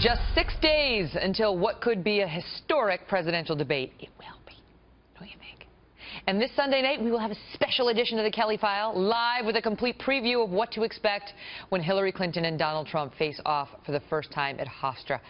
Just 6 days until what could be a historic presidential debate. It will be, don't you think? And this Sunday night, we will have a special edition of the Kelly File, live with a complete preview of what to expect when Hillary Clinton and Donald Trump face off for the first time at Hofstra.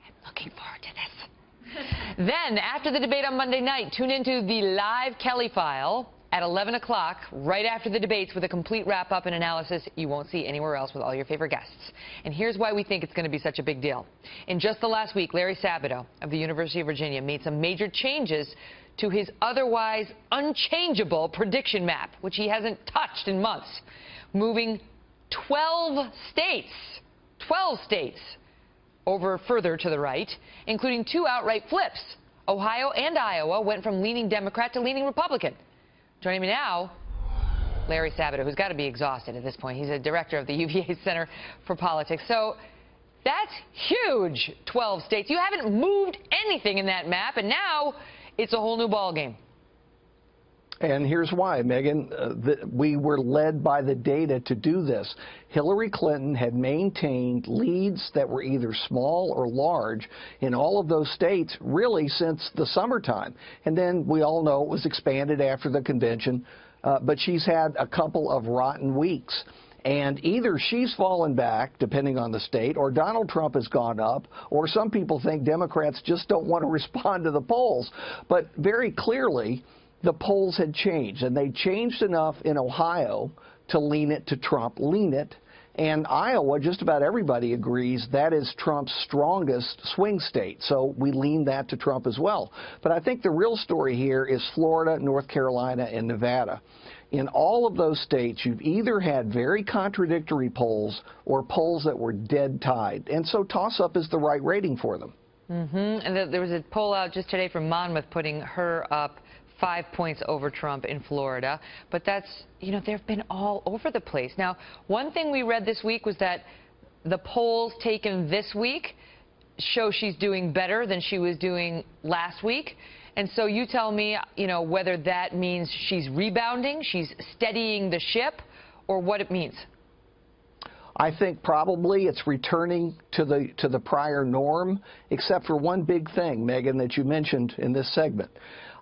I'm looking forward to this. Then, after the debate on Monday night, tune into the live Kelly File at 11 o'clock, right after the debates, with a complete wrap-up and analysis you won't see anywhere else with all your favorite guests. And here's why we think it's going to be such a big deal. In just the last week, Larry Sabato of the University of Virginia made some major changes to his otherwise unchangeable prediction map, which he hasn't touched in months, moving 12 states over further to the right, including 2 outright flips. Ohio and Iowa went from leaning Democrat to leaning Republican. Joining me now, Larry Sabato, who's got to be exhausted at this point. He's a director of the UVA Center for Politics. So that's huge, 12 states. You haven't moved anything in that map, and now it's a whole new ballgame. And here's why, Megan. We were led by the data to do this. Hillary Clinton had maintained leads that were either small or large in all of those states really since the summertime. And then we all know it was expanded after the convention, but she's had a couple of rotten weeks. And either she's fallen back, depending on the state, or Donald Trump has gone up, or some people think Democrats just don't want to respond to the polls. But very clearly, the polls had changed, and they changed enough in Ohio to lean it to Trump, and Iowa, just about everybody agrees that is Trump's strongest swing state, so we lean that to Trump as well. But I think the real story here is Florida, North Carolina, and Nevada. In all of those states, you've either had very contradictory polls or polls that were dead tied, and so toss-up is the right rating for them. And there was a poll out just today from Monmouth putting her up 5 points over Trump in Florida. But that's, they've been all over the place. Now, one thing we read this week was that the polls taken this week show she's doing better than she was doing last week. And so you tell me, whether that means she's rebounding, she's steadying the ship, or what it means. I think probably it's returning to the prior norm, except for one big thing, Megan, that you mentioned in this segment.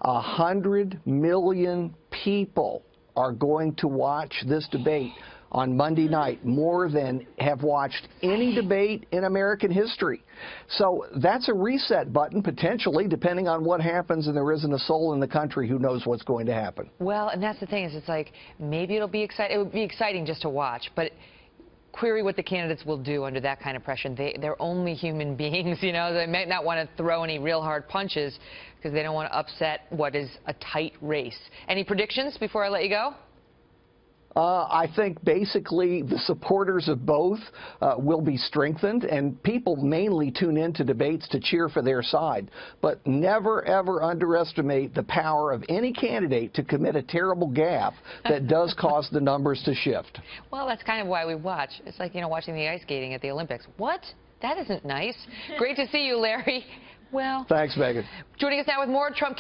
100 million people are going to watch this debate on Monday night, more than have watched any debate in American history. So that's a reset button, potentially, depending on what happens, and there isn't a soul in the country who knows what's going to happen. Well, and that's the thing, is it's like, maybe it'll be exciting. It would be exciting just to watch, but query what the candidates will do under that kind of pressure. They're only human beings, They might not want to throw any real hard punches because they don't want to upset what is a tight race. Any predictions before I let you go? I think basically the supporters of both will be strengthened, and people mainly tune into debates to cheer for their side. But never, ever underestimate the power of any candidate to commit a terrible gaffe that does cause the numbers to shift. Well, that's kind of why we watch. It's like, watching the ice skating at the Olympics. What? That isn't nice. Great to see you, Larry. Well, thanks, Megan. Joining us now with more Trump